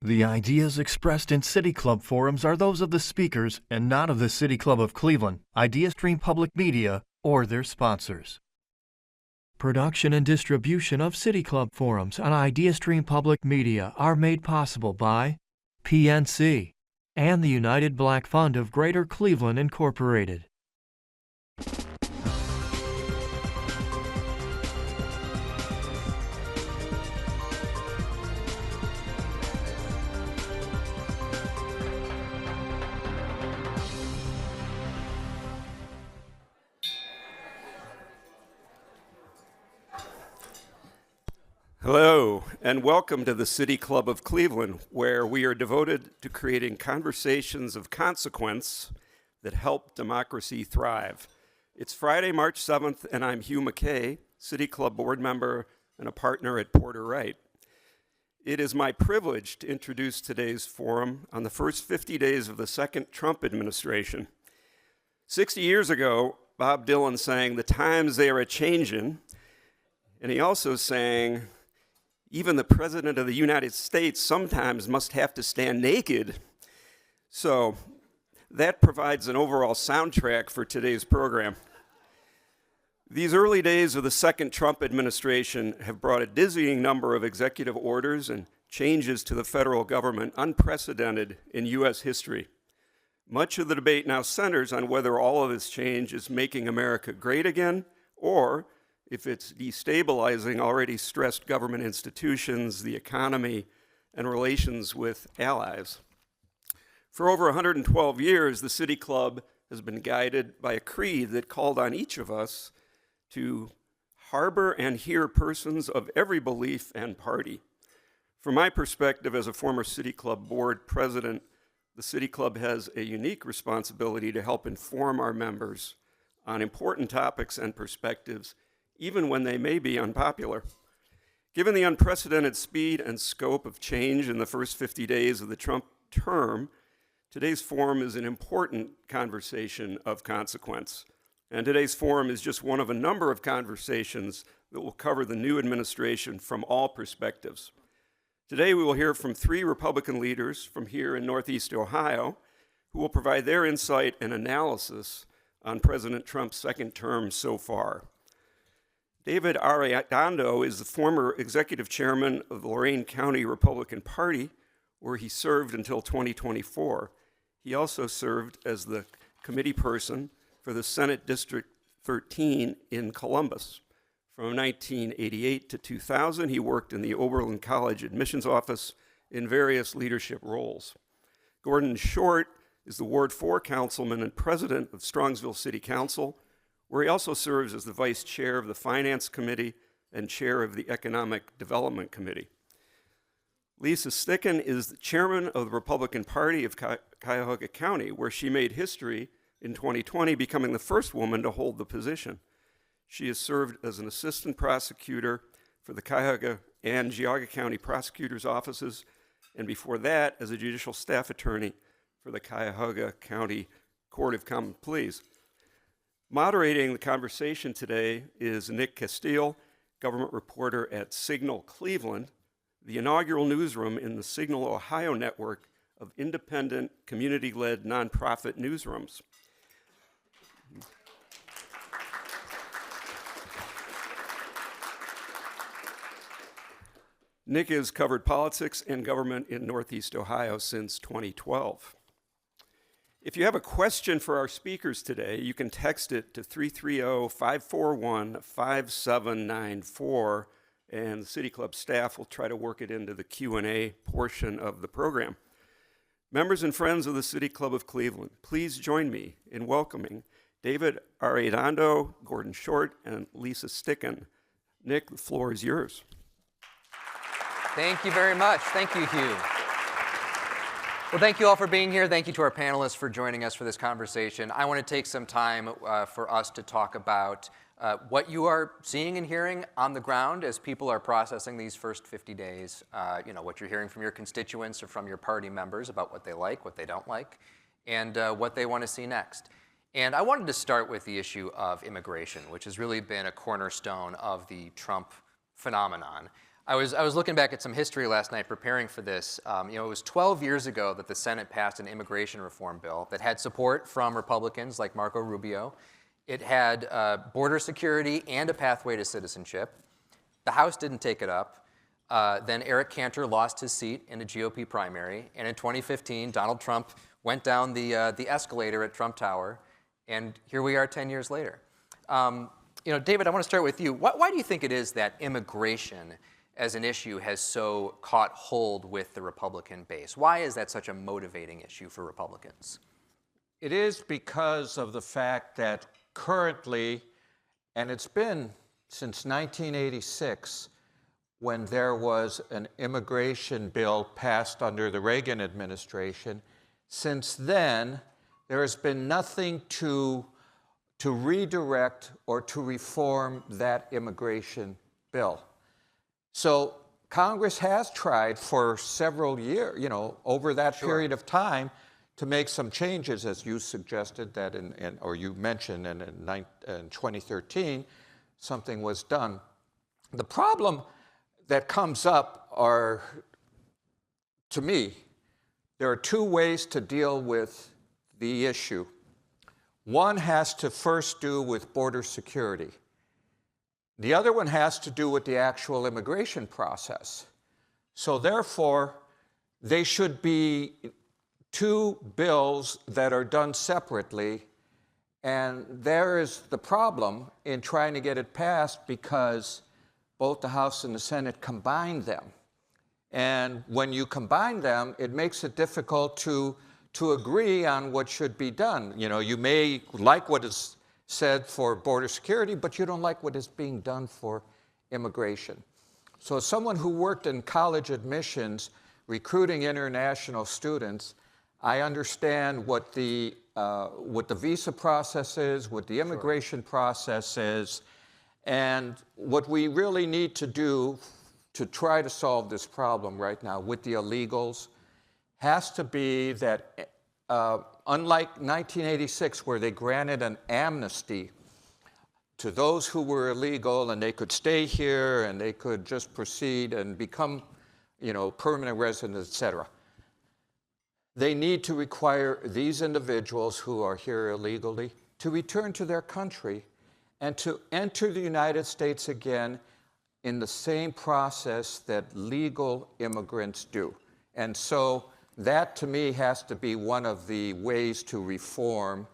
The ideas expressed in City Club forums are those of the speakers and not of the City Club of Cleveland, IdeaStream Public Media, or their sponsors. Production and distribution of City Club forums on IdeaStream Public Media are made possible by PNC and the United Black Fund of Greater Cleveland, Incorporated. Hello, and welcome to the City Club of Cleveland, where we are devoted to creating conversations of consequence that help democracy thrive. It's Friday, March 7th, and I'm Hugh McKay, City Club board member and a partner at Porter Wright. It is my privilege to introduce today's forum on the first 50 days of the second Trump administration. 60 years ago, Bob Dylan sang, "The times they are a-changin'," and he also sang, "Even the President of the United States sometimes must have to stand naked." So that provides an overall soundtrack for today's program. These early days of the second Trump administration have brought a dizzying number of executive orders and changes to the federal government unprecedented in U.S. history. Much of the debate now centers on whether all of this change is making America great again, or if it's destabilizing already stressed government institutions, the economy, and relations with allies. For over 112 years, the City Club has been guided by a creed that called on each of us to harbor and hear persons of every belief and party. From my perspective as a former City Club board president, the City Club has a unique responsibility to help inform our members on important topics and perspectives, even when they may be unpopular. Given the unprecedented speed and scope of change in the first 50 days of the Trump term, today's forum is an important conversation of consequence. And today's forum is just one of a number of conversations that will cover the new administration from all perspectives. Today we will hear from 3 Republican leaders from here in Northeast Ohio who will provide their insight and analysis on President Trump's second term so far. David Arredondo is the former executive chairman of the Lorain County Republican Party, where he served until 2024. He also served as the committee person for the Senate District 13 in Columbus. From 1988 to 2000, he worked in the Oberlin College admissions office in various leadership roles. Gordon Short is the Ward 4 councilman and president of Strongsville City Council, where he also serves as the vice chair of the Finance Committee and chair of the Economic Development Committee. Lisa Stickan is the chairman of the Republican Party of Cuyahoga County, where she made history in 2020, becoming the first woman to hold the position. She has served as an assistant prosecutor for the Cuyahoga and Cuyahoga County prosecutors' offices, and before that, as a judicial staff attorney for the Cuyahoga County Court of Common Pleas. Moderating the conversation today is Nick Castele, government reporter at Signal Cleveland, the inaugural newsroom in the Signal Ohio network of independent, community-led nonprofit newsrooms. Nick has covered politics and government in Northeast Ohio since 2012. If you have a question for our speakers today, you can text it to 330-541-5794, and the City Club staff will try to work it into the Q&A portion of the program. Members and friends of the City Club of Cleveland, please join me in welcoming David Arredondo, Gordon Short, and Lisa Stickan. Nick, the floor is yours. Thank you very much. Thank you, Hugh. Well, thank you all for being here. Thank you to our panelists for joining us for this conversation. I want to take some time for us to talk about what you are seeing and hearing on the ground as people are processing these first 50 days. What you're hearing from your constituents or from your party members about what they like, what they don't like, and what they want to see next. And I wanted to start with the issue of immigration, which has really been a cornerstone of the Trump phenomenon. I was looking back at some history last night preparing for this. It was 12 years ago that the Senate passed an immigration reform bill that had support from Republicans like Marco Rubio. It had border security and a pathway to citizenship. The House didn't take it up. Then Eric Cantor lost his seat in a GOP primary. And in 2015, Donald Trump went down the escalator at Trump Tower. And here we are 10 years later. David, I want to start with you. Why do you think it is that immigration as an issue has so caught hold with the Republican base? Why is that such a motivating issue for Republicans? It is because of the fact that currently, and it's been since 1986, when there was an immigration bill passed under the Reagan administration, since then, there has been nothing to redirect or to reform that immigration bill. So Congress has tried for several years, over that period of time, to make some changes, as you suggested that or you mentioned in 2013, something was done. The problem that comes up are, to me, there are two ways to deal with the issue. One has to first do with border security. The other one has to do with the actual immigration process. So therefore, they should be two bills that are done separately. And there is the problem in trying to get it passed because both the House and the Senate combined them. And when you combine them, it makes it difficult to agree on what should be done. You may like what is said for border security, but you don't like what is being done for immigration. So as someone who worked in college admissions, recruiting international students, I understand what the visa process is, what the immigration process is, and what we really need to do to try to solve this problem right now with the illegals has to be that unlike 1986, where they granted an amnesty to those who were illegal and they could stay here and they could just proceed and become, permanent residents, et cetera. They need to require these individuals who are here illegally to return to their country and to enter the United States again in the same process that legal immigrants do. And so that, to me, has to be one of the ways to reform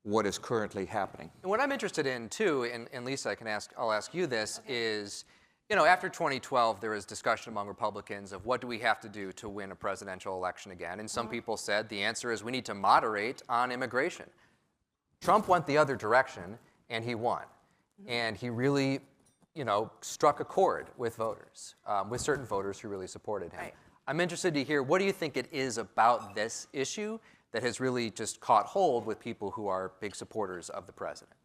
what is currently happening. And what I'm interested in, too, and Lisa, I'll ask you this, is, after 2012, there was discussion among Republicans of what do we have to do to win a presidential election again. And some people said the answer is we need to moderate on immigration. Trump went the other direction, and he won. And he really, struck a chord with voters, with certain voters who really supported him. Right. I'm interested to hear, what do you think it is about this issue that has really just caught hold with people who are big supporters of the president?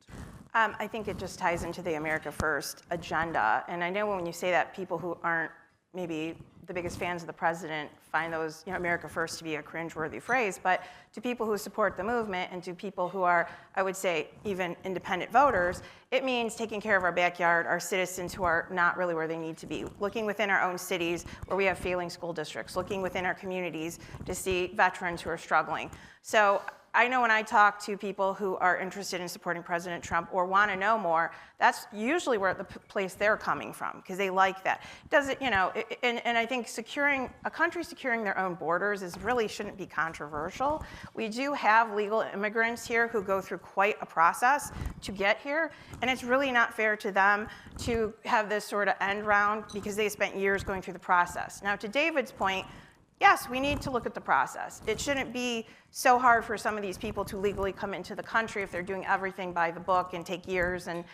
I think it just ties into the America First agenda. And I know when you say that, people who aren't maybe the biggest fans of the president find those, America First to be a cringeworthy phrase, but to people who support the movement and to people who are, I would say, even independent voters, it means taking care of our backyard, our citizens who are not really where they need to be, looking within our own cities where we have failing school districts, looking within our communities to see veterans who are struggling. So I know when I talk to people who are interested in supporting President Trump or want to know more, that's usually where the place they're coming from, because they like that. Does it, and I think a country securing their own borders really shouldn't be controversial. We do have legal immigrants here who go through quite a process to get here, and it's really not fair to them to have this sort of end round because they spent years going through the process. Now, to David's point, yes, we need to look at the process. It shouldn't be so hard for some of these people to legally come into the country if they're doing everything by the book and take years and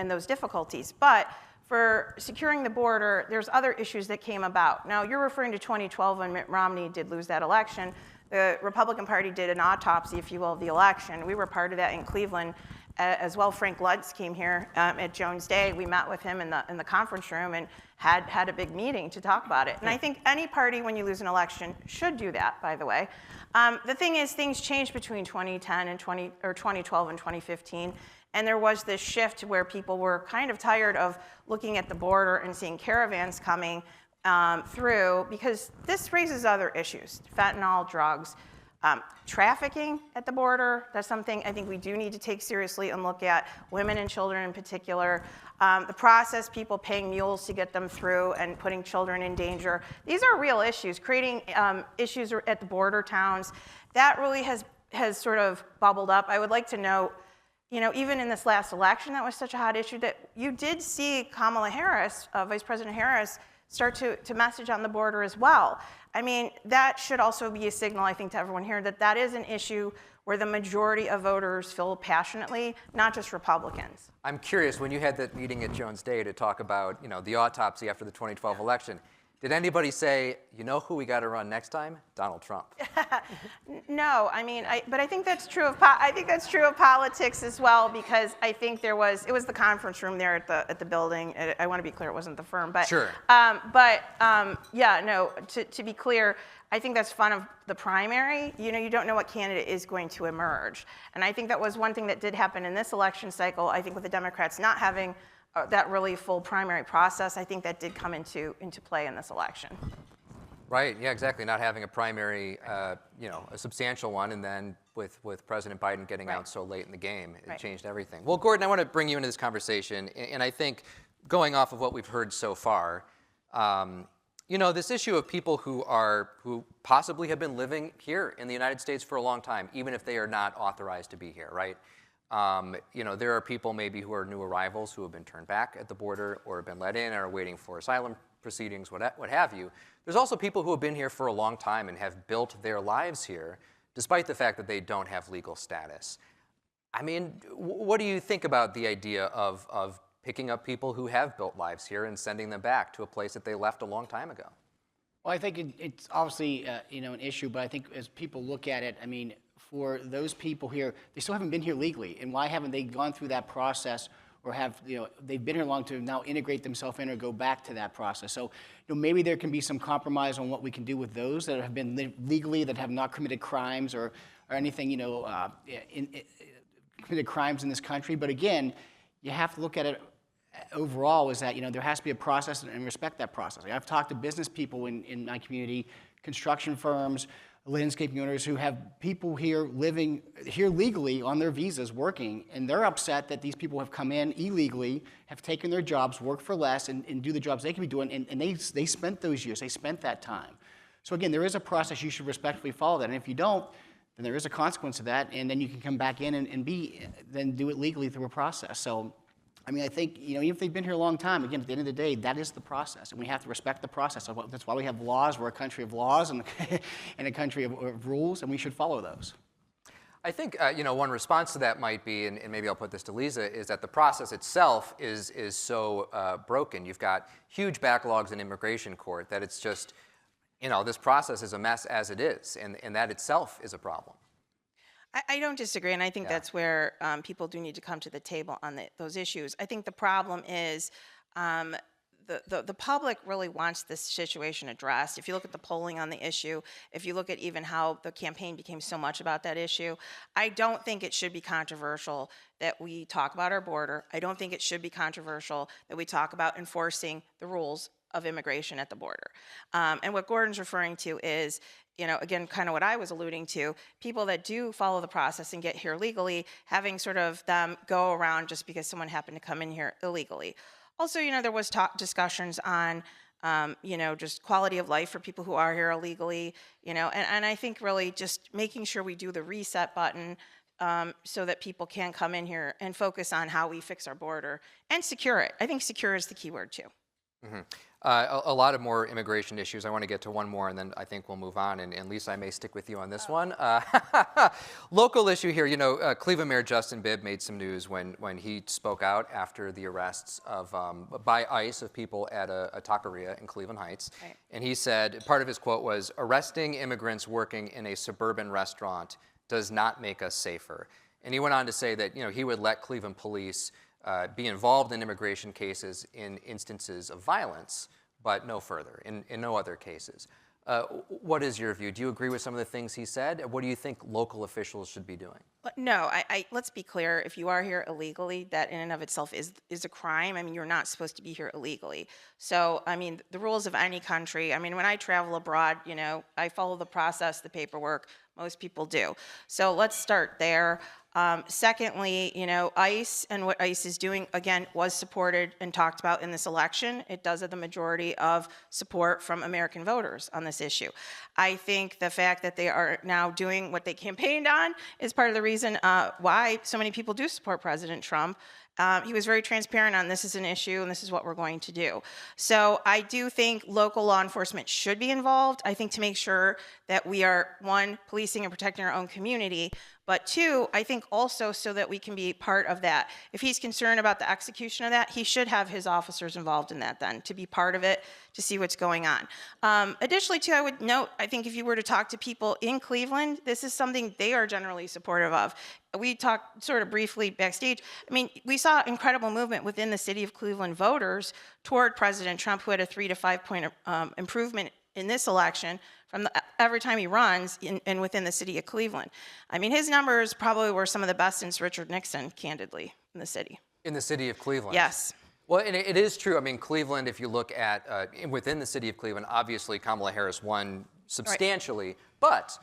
those difficulties. But for securing the border, there's other issues that came about. Now, you're referring to 2012 when Mitt Romney did lose that election. The Republican Party did an autopsy, if you will, of the election. We were part of that in Cleveland as well. Frank Lutz came here at Jones Day. We met with him in the conference room and had a big meeting to talk about it. And I think any party, when you lose an election, should do that, by the way. The thing is, things changed between 2010 and 2012 and 2015. And there was this shift where people were kind of tired of looking at the border and seeing caravans coming through, because this raises other issues: fentanyl, drugs, trafficking at the border. That's something I think we do need to take seriously and look at, women and children in particular. The process, people paying mules to get them through and putting children in danger. These are real issues, creating issues at the border towns. That really has sort of bubbled up. I would like to note, even in this last election, that was such a hot issue, that you did see Kamala Harris, Vice President Harris, start to message on the border as well. I mean, that should also be a signal, I think, to everyone here that that is an issue where the majority of voters feel passionately, not just Republicans. I'm curious, when you had that meeting at Jones Day to talk about, the autopsy after the 2012 election, did anybody say, who we got to run next time? Donald Trump. No, I mean, but I think that's true of politics as well, because I think it was the conference room there at the building. I want to be clear, it wasn't the firm, but sure. Yeah, no. To be clear, I think that's fun of the primary. You don't know what candidate is going to emerge, and I think that was one thing that did happen in this election cycle. I think with the Democrats not having that really full primary process, I think that did come into play in this election. Right, yeah, exactly. Not having a primary, a substantial one, and then with President Biden getting out so late in the game, it changed everything. Well, Gordon, I want to bring you into this conversation, and I think going off of what we've heard so far, this issue of people who possibly have been living here in the United States for a long time, even if they are not authorized to be here, right? There are people maybe who are new arrivals who have been turned back at the border or have been let in or are waiting for asylum proceedings, what have you. There's also people who have been here for a long time and have built their lives here, despite the fact that they don't have legal status. I mean, what do you think about the idea of picking up people who have built lives here and sending them back to a place that they left a long time ago? Well, I think it's obviously an issue, but I think as people look at it, I mean, for those people here, they still haven't been here legally, and why haven't they gone through that process, or have they've been here long to now integrate themselves in or go back to that process? So maybe there can be some compromise on what we can do with those that have been legally, that have not committed crimes or anything committed crimes in this country. But again, you have to look at it overall, is that there has to be a process and respect that process. I've talked to business people in my community, construction firms, landscaping owners who have people here living here legally on their visas working, and they're upset that these people have come in illegally, have taken their jobs, work for less, and do the jobs they can be doing, and they spent those years, they spent that time. So again, there is a process. You should respectfully follow that, and if you don't, then there is a consequence of that, and then you can come back in and then do it legally through a process. So I mean, I think, even if they've been here a long time, again, at the end of the day, that is the process, and we have to respect the process. That's why we have laws. We're a country of laws and a country of rules, and we should follow those. I think, one response to that might be, and maybe I'll put this to Lisa, is that the process itself is so broken. You've got huge backlogs in immigration court that it's just, this process is a mess as it is, and that itself is a problem. I don't disagree, and I think that's where people do need to come to the table on those issues. I think the problem is the public really wants this situation addressed. If you look at the polling on the issue, if you look at even how the campaign became so much about that issue, I don't think it should be controversial that we talk about our border. I don't think it should be controversial that we talk about enforcing the rules of immigration at the border. And what Gordon's referring to is, again, kind of what I was alluding to, people that do follow the process and get here legally, having sort of them go around just because someone happened to come in here illegally. Also, there was discussions on, just quality of life for people who are here illegally, and I think really just making sure we do the reset button so that people can come in here and focus on how we fix our border and secure it. I think secure is the key word too. Mm-hmm. A lot of more immigration issues. I want to get to one more, and then I think we'll move on. And Lisa, I may stick with you on this one. Local issue here. Cleveland Mayor Justin Bibb made some news when he spoke out after the arrests of by ICE of people at a taqueria in Cleveland Heights. Right. And he said, part of his quote was, "Arresting immigrants working in a suburban restaurant does not make us safer." And he went on to say that he would let Cleveland police be involved in immigration cases in instances of violence, but no further, in no other cases. What is your view? Do you agree with some of the things he said? What do you think local officials should be doing? No, let's be clear. If you are here illegally, that in and of itself is a crime. I mean, you're not supposed to be here illegally. So, I mean, the rules of any country, I mean, when I travel abroad, you know, I follow the process, the paperwork. Most people do. So let's start there. Secondly, you know, ICE and what ICE is doing, again, was supported and talked about in this election. It does have the majority of support from American voters on this issue. I think the fact that they are now doing what they campaigned on is part of the reason why so many people do support President Trump. He was very transparent on this is an issue and this is what we're going to do. So I do think local law enforcement should be involved. I think to make sure that we are, one, policing and protecting our own community, but two, I think also so that we can be part of that. If he's concerned about the execution of that, he should have his officers involved in that then, to be part of it, to see what's going on. Additionally, too, I would note, I think if you were to talk to people in Cleveland, this is something they are generally supportive of. We talked sort of briefly backstage. I mean, we saw incredible movement within the city of Cleveland voters toward President Trump, who had a 3 to 5 point improvement in this election from every time he runs and within the city of Cleveland. I mean, his numbers probably were some of the best since Richard Nixon, candidly, in the city. In the city of Cleveland? Yes. Well, and it is true. I mean, Cleveland, if you look at within the city of Cleveland, obviously Kamala Harris won substantially, but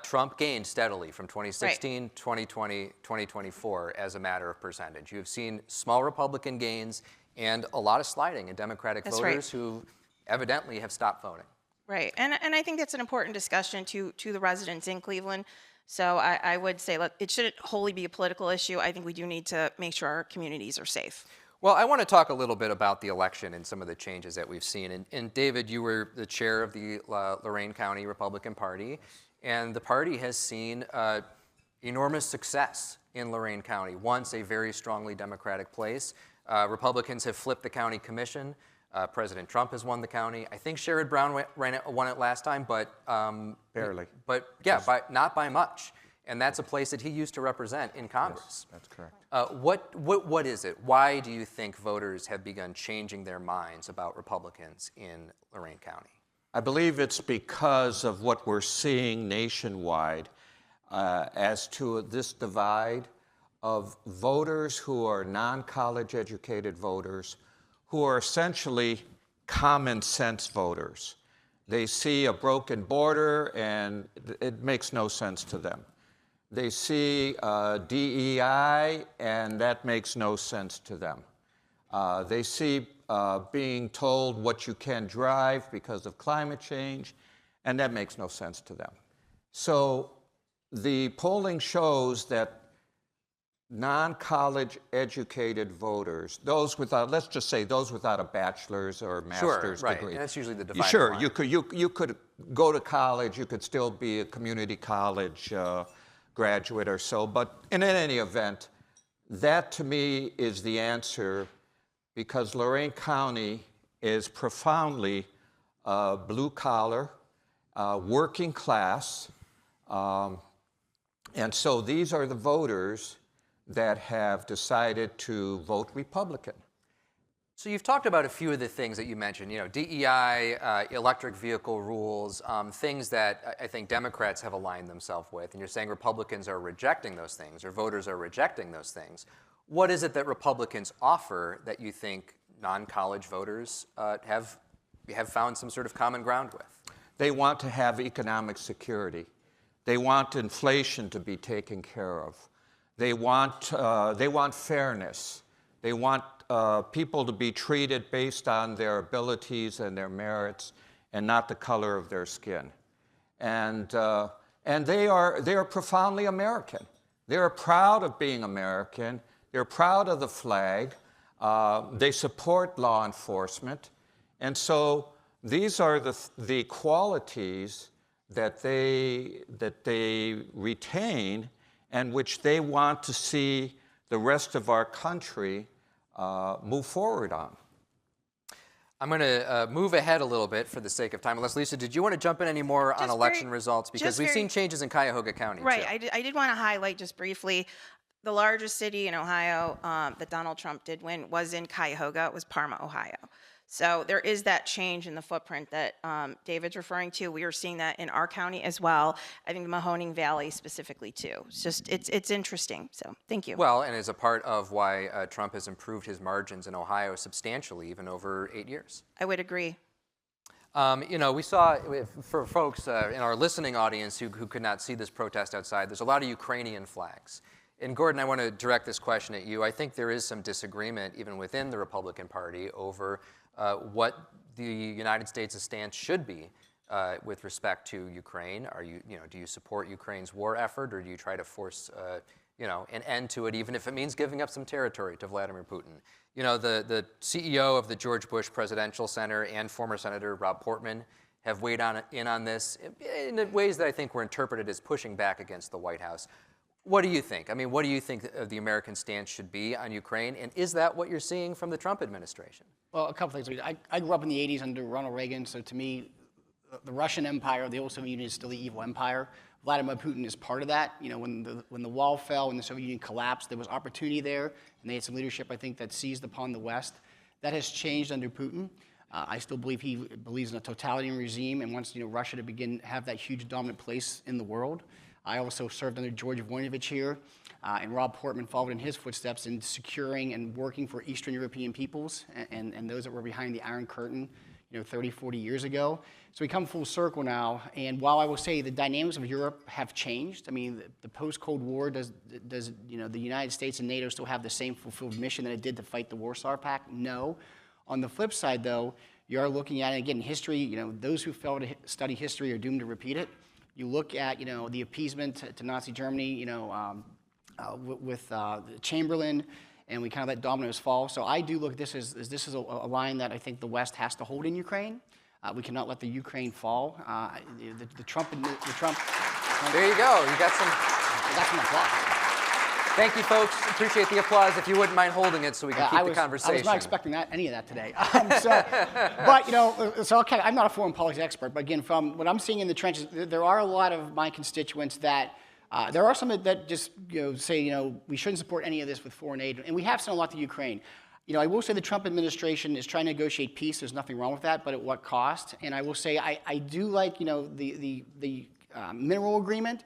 Trump gained steadily from 2016, 2020, 2024 as a matter of percentage. You have seen small Republican gains and a lot of sliding in Democratic voters who evidently have stopped voting. Right, and I think that's an important discussion to the residents in Cleveland. So I would say, look, it shouldn't wholly be a political issue. I think we do need to make sure our communities are safe. Well, I want to talk a little bit about the election and some of the changes that we've seen. And David, you were the chair of the Lorain County Republican Party, and the party has seen enormous success in Lorain County, once a very strongly Democratic place. Republicans have flipped the county commission. President Trump has won the county. I think Sherrod Brown won it last time, but barely. But yeah, not by much. And that's a place that he used to represent in Congress. Yes, that's correct. What is it? Why do you think voters have begun changing their minds about Republicans in Lorain County? I believe it's because of what we're seeing nationwide as to this divide of voters who are non-college educated voters who are essentially common sense voters. They see a broken border and it makes no sense to them. They see DEI and that makes no sense to them. They see being told what you can drive because of climate change, and that makes no sense to them. So the polling shows that non-college educated voters, those without, let's just say those without a bachelor's or master's degree. And that's usually the dividing Sure, line. you could go to college, you could still be a community college graduate or so, but in any event, that to me is the answer, because Lorain County is profoundly blue collar, working class, and so these are the voters that have decided to vote Republican. So you've talked about a few of the things that you mentioned, you know, DEI, electric vehicle rules, things that I think Democrats have aligned themselves with, and you're saying Republicans are rejecting those things, or voters are rejecting those things. What is it that Republicans offer that you think non-college voters have found some sort of common ground with? They want to have economic security. They want inflation to be taken care of. They want fairness. They want people to be treated based on their abilities and their merits, and not the color of their skin. And they are profoundly American. They are proud of being American. They're proud of the flag. They support law enforcement, and so these are the qualities that they retain, and which they want to see the rest of our country move forward on. I'm going to move ahead a little bit for the sake of time. Unless, Lisa, did you want to jump in any more on election results? Because we've seen changes in Cuyahoga County, right, too. I did want to highlight just briefly, the largest city in Ohio that Donald Trump did win was in Cuyahoga. It was Parma, Ohio. So there is that change in the footprint that David's referring to. We are seeing that in our county as well. I think the Mahoning Valley specifically too. It's interesting. So thank you. Well, and as a part of why Trump has improved his margins in Ohio substantially, even over 8 years. I would agree. We saw, for folks in our listening audience who could not see this protest outside, there's a lot of Ukrainian flags. And Gordon, I want to direct this question at you. I think there is some disagreement even within the Republican Party over what the United States' stance should be with respect to Ukraine. Do you support Ukraine's war effort, or do you try to force an end to it, even if it means giving up some territory to Vladimir Putin? The CEO of the George Bush Presidential Center and former Senator Rob Portman have weighed in on this in ways that I think were interpreted as pushing back against the White House. What do you think? I mean, what do you think the American stance should be on Ukraine? And is that what you're seeing from the Trump administration? Well, a couple things. I grew up in the 80s under Ronald Reagan, so to me, the Russian Empire, the old Soviet Union, is still the evil empire. Vladimir Putin is part of that. When the wall fell and the Soviet Union collapsed, there was opportunity there, and they had some leadership, I think, that seized upon the West. That has changed under Putin. I still believe he believes in a totalitarian regime and wants Russia to have that huge dominant place in the world. I also served under George Voinovich here, and Rob Portman followed in his footsteps in securing and working for Eastern European peoples and those that were behind the Iron Curtain 30, 40 years ago. So we come full circle now, and while I will say the dynamics of Europe have changed, I mean, the post-Cold War, does the United States and NATO still have the same fulfilled mission that it did to fight the Warsaw Pact? No. On the flip side, though, you are looking at, again, history, those who fail to study history are doomed to repeat it. You look at, the appeasement to Nazi Germany, with Chamberlain, and we kind of let dominoes fall. So I do look at this as this is a line that I think the West has to hold in Ukraine. We cannot let the Ukraine fall. The Trump. There you go. You got some applause. Thank you, folks. Appreciate the applause. If you wouldn't mind holding it so we can keep the conversation. I was not expecting any of that today. I'm not a foreign policy expert, but again, from what I'm seeing in the trenches, there are a lot of my constituents that there are some that just say we shouldn't support any of this with foreign aid, and we have sent a lot to Ukraine. I will say the Trump administration is trying to negotiate peace. There's nothing wrong with that, but at what cost? And I will say I do like the mineral agreement.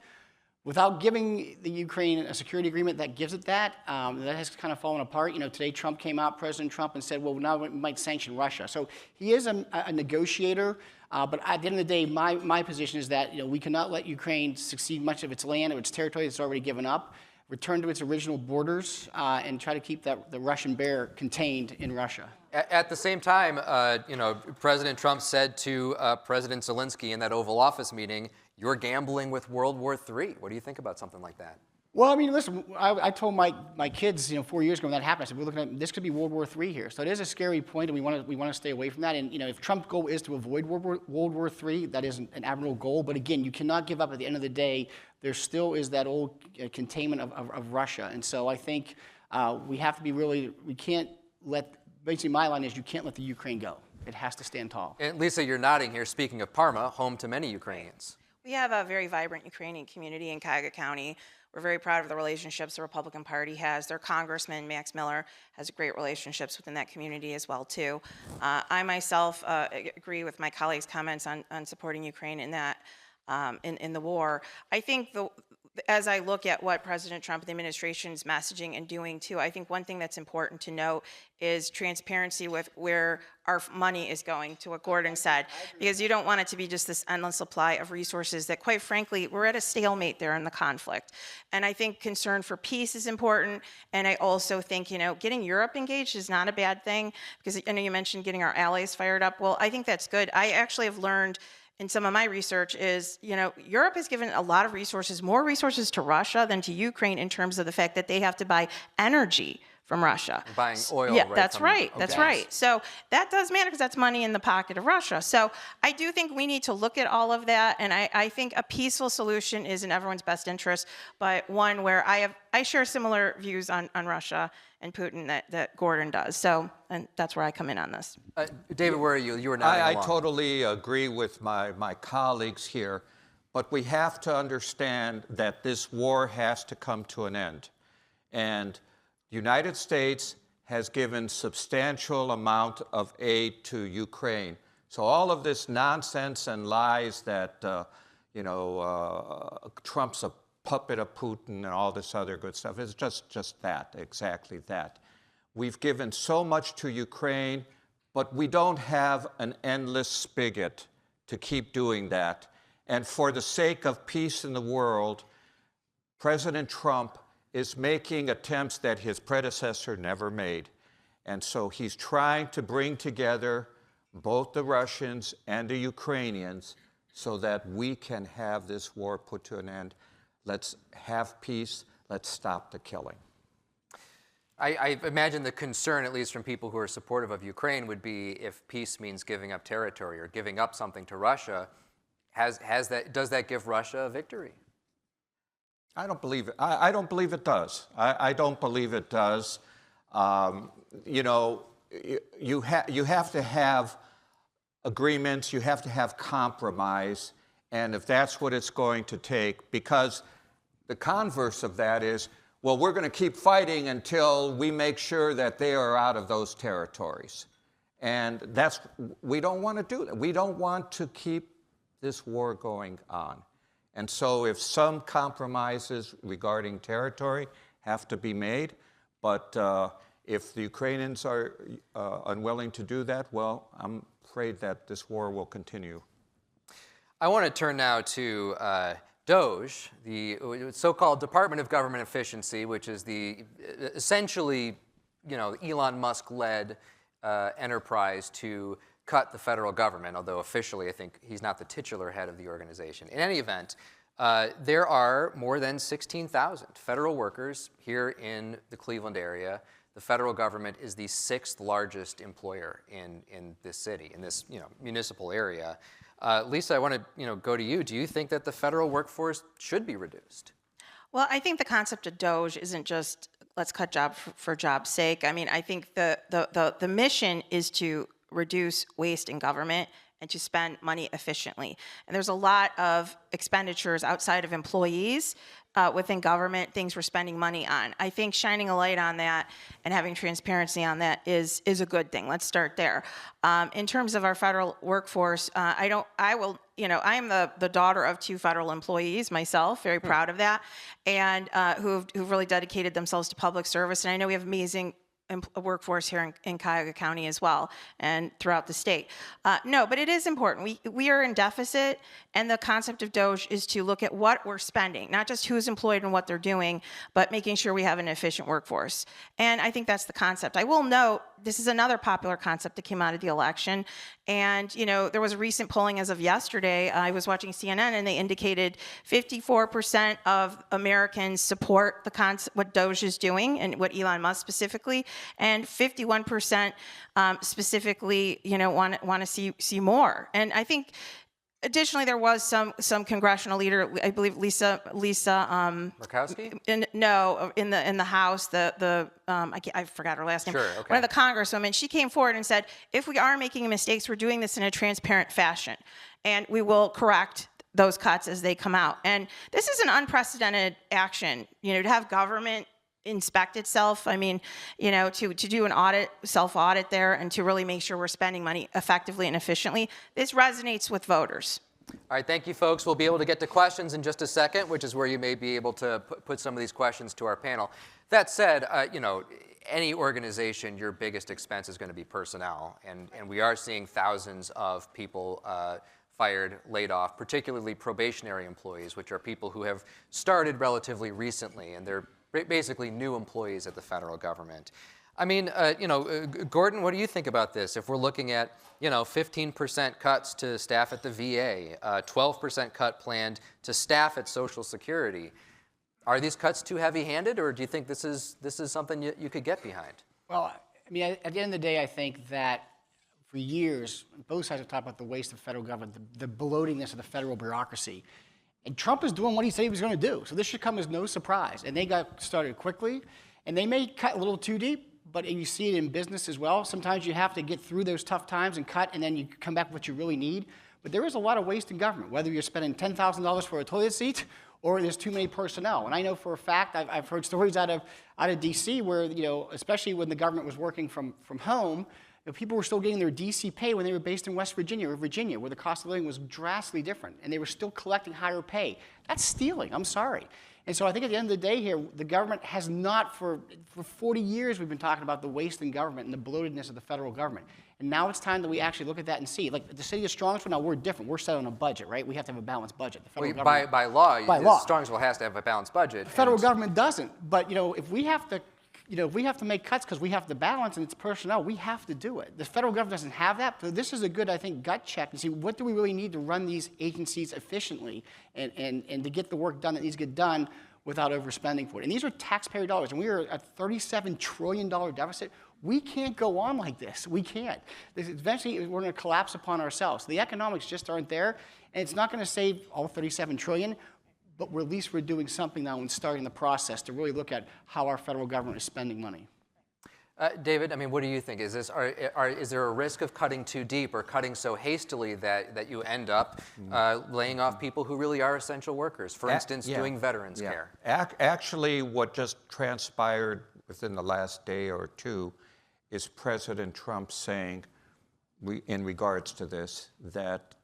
Without giving the Ukraine a security agreement that gives it that has kind of fallen apart. Today Trump came out, President Trump, and said, well, now we might sanction Russia. So he is a negotiator, but at the end of the day, my position is that we cannot let Ukraine succeed much of its land or its territory that's already given up, return to its original borders, and try to keep the Russian bear contained in Russia. At the same time, President Trump said to President Zelensky in that Oval Office meeting, "You're gambling with World War III." What do you think about something like that? Well, I mean, listen, I told my kids, 4 years ago when that happened, I said, we're looking at, this could be World War III here. So it is a scary point, and we want to stay away from that. And, if Trump's goal is to avoid World War III, that is an admirable goal. But again, you cannot give up at the end of the day. There still is that old containment of Russia. And so I think we have to be we can't basically my line is you can't let the Ukraine go. It has to stand tall. And Lisa, you're nodding here, speaking of Parma, home to many Ukrainians. We have a very vibrant Ukrainian community in Cuyahoga County. We're very proud of the relationships the Republican Party has. Their congressman, Max Miller, has great relationships within that community as well, too. I myself agree with my colleagues' comments on supporting Ukraine in that, in the war. I think as I look at what President Trump and the administration's messaging and doing too, I think one thing that's important to note is transparency with where our money is going, to what Gordon said, because you don't want it to be just this endless supply of resources that, quite frankly, we're at a stalemate there in the conflict. And I think concern for peace is important, and I also think, getting Europe engaged is not a bad thing, because I know you mentioned getting our allies fired up. Well, I think that's good. I actually have learned in some of my research is, Europe has given a lot of resources, more resources to Russia than to Ukraine in terms of the fact that they have to buy energy from Russia. Buying oil, yeah, right? That's right. That's right. So that does matter because that's money in the pocket of Russia. So I do think we need to look at all of that, and I think a peaceful solution is in everyone's best interest, but one where I share similar views on Russia and Putin that Gordon does. So, and that's where I come in on this. David, where are you? You were nodding I along. totally agree with my colleagues here, but we have to understand that this war has to come to an end. And the United States has given substantial amount of aid to Ukraine. So all of this nonsense and lies that, Trump's a puppet of Putin and all this other good stuff, is just that, exactly that. We've given so much to Ukraine, but we don't have an endless spigot to keep doing that. And for the sake of peace in the world, President Trump is making attempts that his predecessor never made. And so he's trying to bring together both the Russians and the Ukrainians so that we can have this war put to an end. Let's have peace. Let's stop the killing. I imagine the concern, at least from people who are supportive of Ukraine, would be if peace means giving up territory or giving up something to Russia, does that give Russia a victory? I don't believe it. I don't believe it does. I don't believe it does. You have to have agreements. You have to have compromise. And if that's what it's going to take, because the converse of that is, well, we're going to keep fighting until we make sure that they are out of those territories. And we don't want to do that. We don't want to keep this war going on. And so if some compromises regarding territory have to be made, but if the Ukrainians are unwilling to do that, well, I'm afraid that this war will continue. I want to turn now to DOGE, the so-called Department of Government Efficiency, which is the essentially, Elon Musk-led enterprise to cut the federal government, although officially I think he's not the titular head of the organization. In any event, there are more than 16,000 federal workers here in the Cleveland area. The federal government is the 6th largest employer in this city, in this municipal area. Lisa, I want to go to you. Do you think that the federal workforce should be reduced? Well, I think the concept of DOGE isn't just let's cut job for job's sake. I mean, I think the mission is to reduce waste in government and to spend money efficiently. And there's a lot of expenditures outside of employees within government, things we're spending money on. I think shining a light on that and having transparency on that is a good thing. Let's start there. In terms of our federal workforce, I am the daughter of 2 federal employees myself, very proud of that, and who've really dedicated themselves to public service. And I know we have amazing workforce here in Cuyahoga County as well and throughout the state. No, but it is important. We are in deficit, and the concept of DOGE is to look at what we're spending, not just who's employed and what they're doing, but making sure we have an efficient workforce. And I think that's the concept. I will note, this is another popular concept that came out of the election. And, there was a recent polling as of yesterday. I was watching CNN, and they indicated 54% of Americans support the concept, what DOGE is doing and what Elon Musk specifically, and 51% specifically, want to see more. And I think additionally, there was some congressional leader, I believe Lisa Murkowski? in the House, I forgot her last name. Sure, okay. One of the congresswomen, she came forward and said, if we are making mistakes, we're doing this in a transparent fashion, and we will correct those cuts as they come out. And this is an unprecedented action, to have government inspect itself. I mean, to do an self-audit there, and to really make sure we're spending money effectively and efficiently. This resonates with voters. All right, thank you, folks. We'll be able to get to questions in just a second, which is where you may be able to put some of these questions to our panel. That said, any organization, your biggest expense is going to be personnel, and we are seeing thousands of people fired, laid off, particularly probationary employees, which are people who have started relatively recently, and they're basically new employees at the federal government. I mean, Gordon, what do you think about this? If we're looking at, 15% cuts to staff at the VA, 12% cut planned to staff at Social Security, are these cuts too heavy-handed, or do you think this is something you could get behind? Well, I mean, at the end of the day, I think that for years, both sides have talked about the waste of federal government, the bloatingness of the federal bureaucracy. And Trump is doing what he said he was going to do. So this should come as no surprise. And they got started quickly. And they may cut a little too deep, but you see it in business as well. Sometimes you have to get through those tough times and cut, and then you come back with what you really need. But there is a lot of waste in government, whether you're spending $10,000 for a toilet seat or there's too many personnel. And I know for a fact, I've heard stories out of DC where, especially when the government was working from home, people were still getting their DC pay when they were based in West Virginia or Virginia, where the cost of living was drastically different, and they were still collecting higher pay. That's stealing, I'm sorry. And so I think at the end of the day here, the government has not, for 40 years, we've been talking about the waste in government and the bloatedness of the federal government. And now it's time that we actually look at that and see. Like the city of Strongsville, now we're different. We're set on a budget, right? We have to have a balanced budget. The federal government, by law, law, Strongsville has to have a balanced budget. The federal government doesn't. But if we have to, if we have to make cuts because we have to balance and it's personnel, we have to do it. The federal government doesn't have that. So this is a good, I think, gut check to see what do we really need to run these agencies efficiently and to get the work done that needs to get done without overspending for it. And these are taxpayer dollars. And we are at $37 trillion deficit. We can't go on like this. We can't. Eventually, we're going to collapse upon ourselves. The economics just aren't there, and it's not going to save all $37 trillion, but at least we're doing something now and starting the process to really look at how our federal government is spending money. David, I mean, what do you think? Is there a risk of cutting too deep or cutting so hastily that you end up laying off people who really are essential workers? For instance, doing veterans care. Actually, what just transpired within the last day or two is President Trump saying, in regards to this, that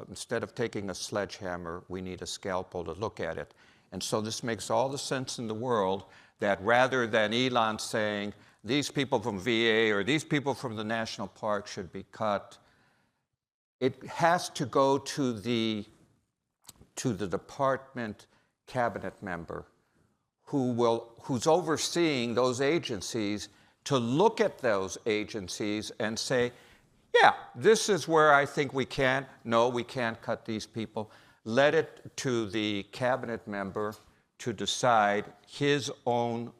instead of taking a sledgehammer, we need a scalpel to look at it. And so this makes all the sense in the world that rather than Elon saying, these people from VA or these people from the national park should be cut, it has to go to the department cabinet member who's overseeing those agencies to look at those agencies and say, yeah, this is where I think we can. No, we can't cut these people. Let it to the cabinet member to decide his or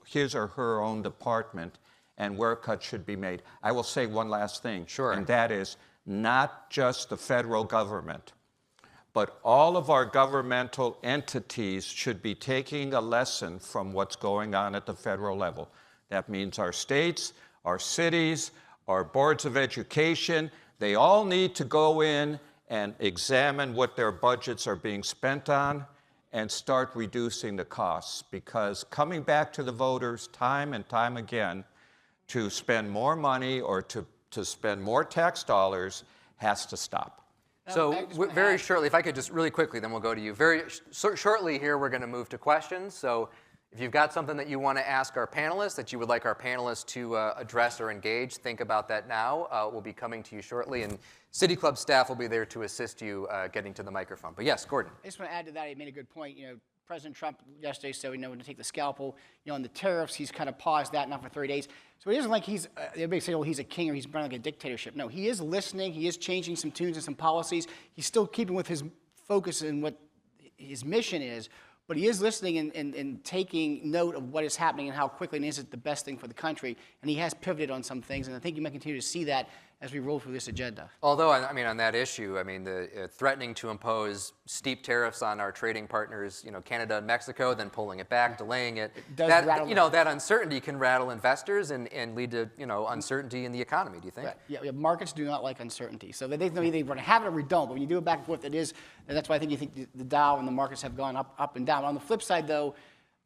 her own department and where cuts should be made. I will say one last thing. Sure. And that is not just the federal government, but all of our governmental entities should be taking a lesson from what's going on at the federal level. That means our states, our cities, our boards of education, they all need to go in and examine what their budgets are being spent on and start reducing the costs. Because coming back to the voters time and time again to spend more money or to spend more tax dollars has to stop. So very shortly, if I could just really quickly, then we'll go to you. Very shortly here, we're going to move to questions. So if you've got something that you want to ask our panelists, that you would like our panelists to address or engage, think about that now. We'll be coming to you shortly, and City Club staff will be there to assist you getting to the microphone. But yes, Gordon. I just want to add to that. He made a good point. President Trump yesterday said we know when to take the scalpel. On the tariffs, he's kind of paused that now for 30 days. So it isn't like everybody say, oh, he's a king or he's running like a dictatorship. No, he is listening. He is changing some tunes and some policies. He's still keeping with his focus and what his mission is. But he is listening and taking note of what is happening and how quickly and is it the best thing for the country. And he has pivoted on some things. And I think you might continue to see that as we roll through this agenda. Although, I mean, on that issue, I mean, the threatening to impose steep tariffs on our trading partners, Canada and Mexico, then pulling it back, delaying it. That uncertainty can rattle investors and lead to, uncertainty in the economy, do you think? Right. Yeah, markets do not like uncertainty. So they know either want to have it or we don't. But when you do it back and forth, it is, and that's why I think you think the Dow and the markets have gone up and down. On the flip side, though,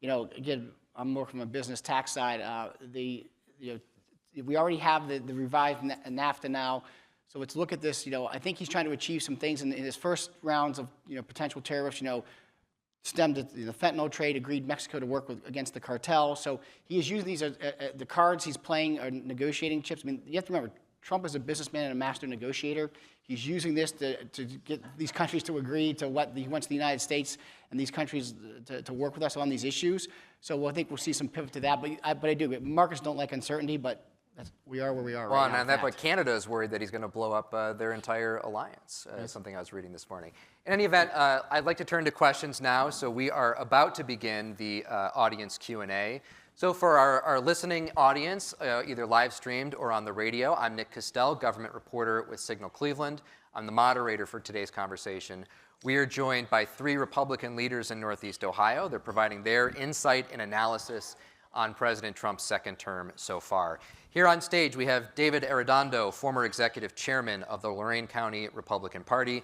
again, I'm more from a business tax side. We already have the revised NAFTA now, so let's look at this. I think he's trying to achieve some things in his first rounds of potential tariffs. Stemmed the fentanyl trade, agreed Mexico to work against the cartel. So he is using these the cards he's playing are negotiating chips. I mean, you have to remember, Trump is a businessman and a master negotiator. He's using this to get these countries to agree to what he wants the United States and these countries to work with us on these issues. So I think we'll see some pivot to that. But I do. Markets don't like uncertainty, but we are where we are right now. But Canada is worried that he's going to blow up their entire alliance, something I was reading this morning. In any event, I'd like to turn to questions now. So we are about to begin the audience Q&A. So for our listening audience, either live streamed or on the radio, I'm Nick Castele, government reporter with Signal Cleveland. I'm the moderator for today's conversation. We are joined by 3 Republican leaders in Northeast Ohio. They're providing their insight and analysis on President Trump's second term so far. Here on stage, we have David Arredondo, former executive chairman of the Lorain County Republican Party,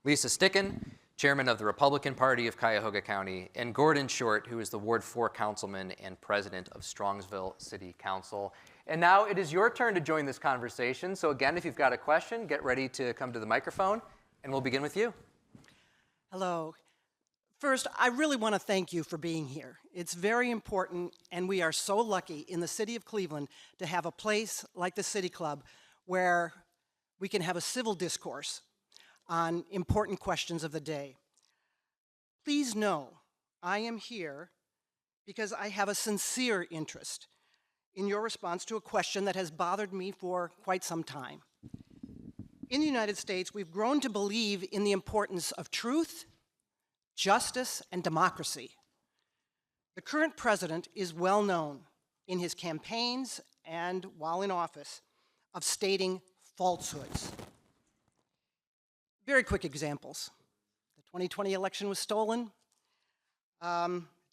Lisa Stickan, chairman of the Republican Party of Cuyahoga County, and Gordon Short, who is the Ward 4 councilman and president of Strongsville City Council. And now it is your turn to join this conversation. So again, if you've got a question, get ready to come to the microphone, and we'll begin with you. Hello. First, I really want to thank you for being here. It's very important, and we are so lucky in the city of Cleveland to have a place like the City Club where we can have a civil discourse on important questions of the day. Please know I am here because I have a sincere interest in your response to a question that has bothered me for quite some time. In the United States, we've grown to believe in the importance of truth, justice, and democracy. The current president is well known in his campaigns and while in office of stating falsehoods. Very quick examples. The 2020 election was stolen,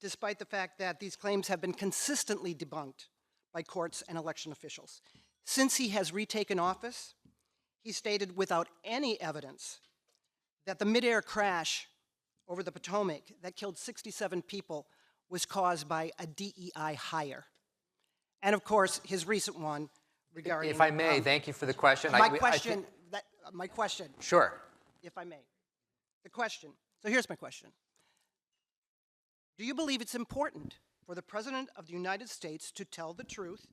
despite the fact that these claims have been consistently debunked by courts and election officials. Since he has retaken office, he stated without any evidence that the mid-air crash over the Potomac that killed 67 people was caused by a DEI hire. And of course, his recent one regarding— If I may, thank you for the question. My question. Sure. If I may. The question. So here's my question. Do you believe it's important for the President of the United States to tell the truth?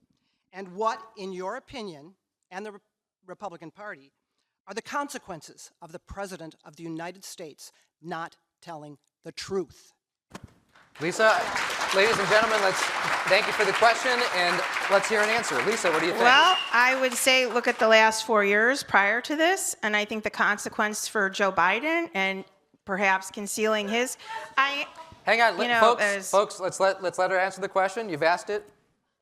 And what, in your opinion, and the Republican Party, are the consequences of the President of the United States not telling the truth? Lisa, ladies and gentlemen, thank you for the question, and let's hear an answer. Lisa, what do you think? Well, I would say look at the last 4 years prior to this, and I think the consequence for Joe Biden and perhaps concealing his— Hang on, you know, folks, let's let her answer the question. You've asked it.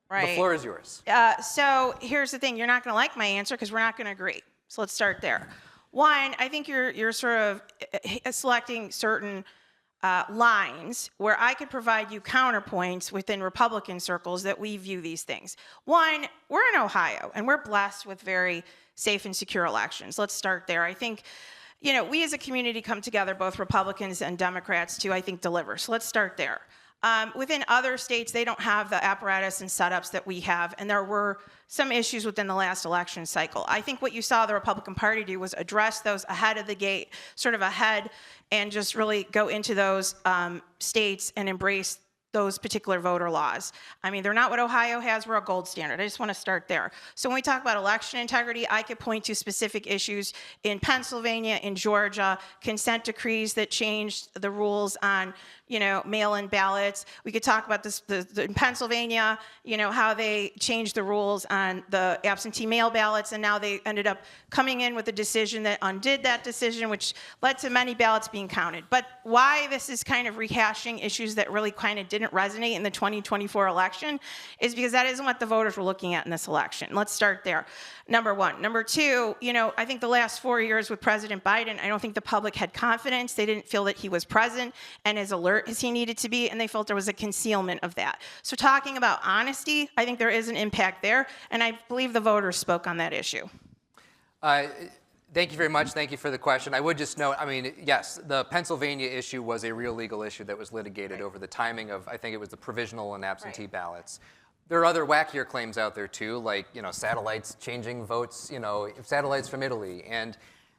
Right. The floor is yours. So here's the thing. You're not going to like my answer because we're not going to agree. So let's start there. One, I think you're sort of selecting certain lines where I could provide you counterpoints within Republican circles that we view these things. One, we're in Ohio, and we're blessed with very safe and secure elections. Let's start there. I think, you know, we as a community come together, both Republicans and Democrats, to, I think, deliver. So let's start there. Within other states, they don't have the apparatus and setups that we have, and there were some issues within the last election cycle. I think what you saw the Republican Party do was address those ahead of the gate, sort of ahead, and just really go into those states and embrace those particular voter laws. I mean, they're not what Ohio has. We're a gold standard. I just want to start there. So when we talk about election integrity, I could point to specific issues in Pennsylvania, in Georgia, consent decrees that changed the rules on, you know, mail-in ballots. We could talk about this in Pennsylvania, you know, how they changed the rules on the absentee mail ballots, and now they ended up coming in with a decision that undid that decision, which led to many ballots being counted. But why this is kind of rehashing issues that really kind of didn't resonate in the 2024 election is because that isn't what the voters were looking at in this election. Let's start there. Number one. Number two, you know, I think the last 4 years with President Biden, I don't think the public had confidence. They didn't feel that he was present and as alert as he needed to be, and they felt there was a concealment of that. So talking about honesty, I think there is an impact there, and I believe the voters spoke on that issue. Thank you very much. Thank you for the question. I would just note, I mean, yes, the Pennsylvania issue was a real legal issue that was litigated over the timing of, I think it was the provisional and absentee ballots. There are other wackier claims out there too, like, you know, satellites changing votes, you know, satellites from Italy. And,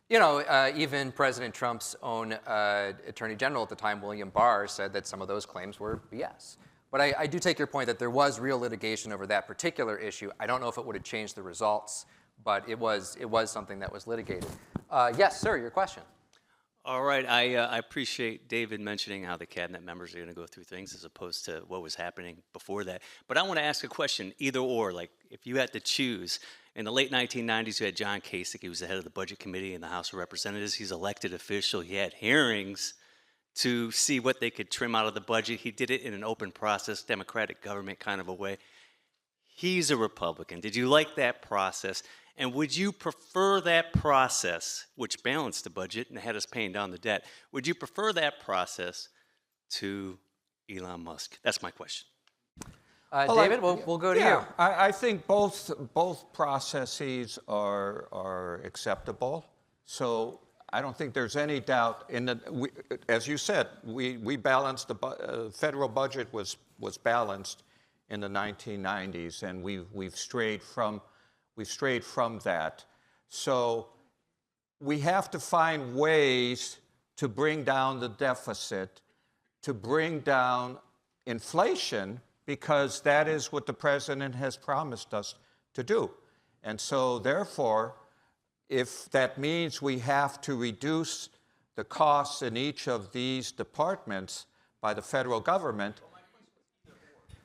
you know, even President Trump's own Attorney General at the time, William Barr, said that some of those claims were BS. But I do take your point that there was real litigation over that particular issue. I don't know if it would have changed the results, but it was something that was litigated. Yes, sir, your question. All right, I appreciate David mentioning how the cabinet members are going to go through things as opposed to what was happening before that. But I want to ask a question, either or, like if you had to choose. In the late 1990s, you had John Kasich. He was the head of the Budget Committee in the House of Representatives. He's an elected official. He had hearings to see what they could trim out of the budget. He did it in an open process, democratic government kind of a way. He's a Republican. Did you like that process? And would you prefer that process, which balanced the budget and had us paying down the debt, would you prefer that to Elon Musk? That's my question. David, we'll go to you. I think both processes are acceptable. So I don't think there's any doubt as you said, we balanced the federal budget was balanced in the 1990s, and we've strayed from that. So we have to find ways to bring down the deficit, to bring down inflation, because that is what the president has promised us to do. And so therefore, if that means we have to reduce the costs in each of these departments by the federal government.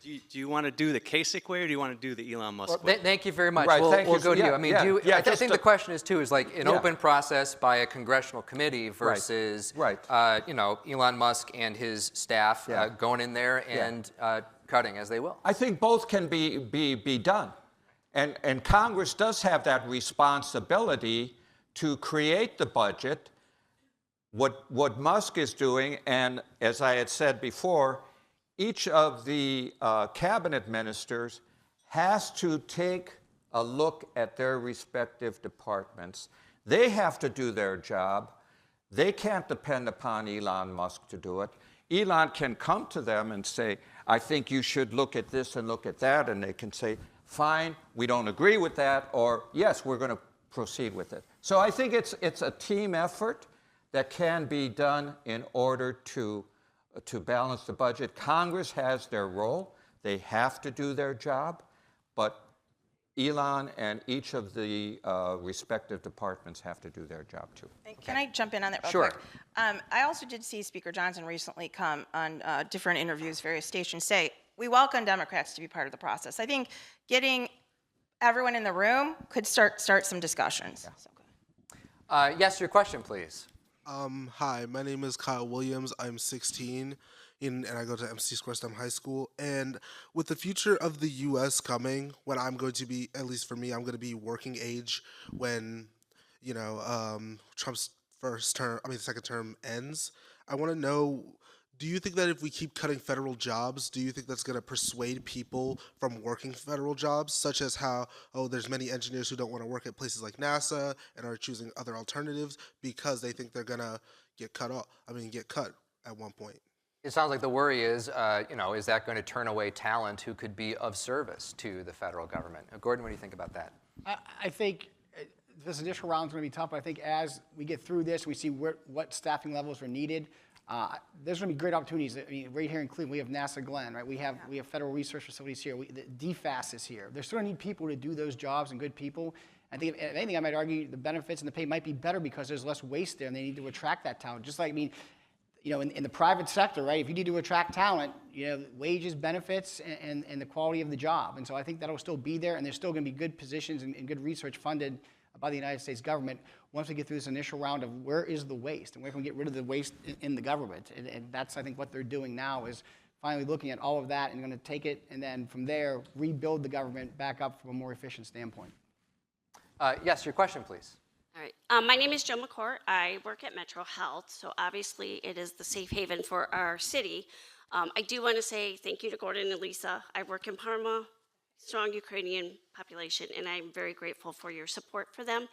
Do you want to do the Kasich way, or do you want to do the Elon Musk way? Thank you very much. Right, We'll go to you. Yeah, I mean, yeah, I think the question is, too, is like an Yeah. open process by a congressional committee versus, Elon Musk and his staff Yeah. going in there and cutting as they will. I think both can be done. And Congress does have that responsibility to create the budget. What Musk is doing, and as I had said before, each of the cabinet ministers has to take a look at their respective departments. They have to do their job. They can't depend upon Elon Musk to do it. Elon can come to them and say, I think you should look at this and look at that, and they can say, fine, we don't agree with that, or yes, we're going to proceed with it. So I think it's a team effort that can be done in order to balance the budget. Congress has their role. They have to do their job, but Elon and each of the respective departments have to do their job too. Can I jump in on that real Sure. quick? I also did see Speaker Johnson recently come on different interviews, various stations, say, we welcome Democrats to be part of the process. I think getting everyone in the room could start some discussions. Yeah. So, go ahead. Yes, your question, please. Hi, my name is Kyle Williams. I'm 16, and I go to MC Square STEM High School. And with the future of the U.S. coming, when I'm going to be, at least for me, I'm going to be working age when, Trump's second term ends. I want to know, do you think that if we keep cutting federal jobs, do you think that's going to persuade people from working federal jobs, such as how, there's many engineers who don't want to work at places like NASA and are choosing other alternatives because they think they're going to get cut at one point? It sounds like the worry is, is that going to turn away talent who could be of service to the federal government? Gordon, what do you think about that? I think this initial round is going to be tough, but I think as we get through this, we see what staffing levels are needed. There's going to be great opportunities. I mean, right here in Cleveland, we have NASA Glenn, right? We have federal research facilities here. The DFAS is here. They're still going to need people to do those jobs and good people. I think, if anything, I might argue the benefits and the pay might be better because there's less waste there, and they need to attract that talent. Just like, in the private sector, right? If you need to attract talent, wages, benefits, and the quality of the job. And so I think that'll still be there, and there's still going to be good positions and good research funded by the United States government once we get through this initial round of where is the waste and where can we get rid of the waste in the government. And that's, I think, what they're doing now is finally looking at all of that and going to take it and then from there rebuild the government back up from a more efficient standpoint. Yes, your question, please. All right. My name is Joe McCourt. I work at Metro Health, so obviously it is the safe haven for our city. I do want to say thank you to Gordon and Lisa. I work in Parma, strong Ukrainian population, and I'm very grateful for your support for them.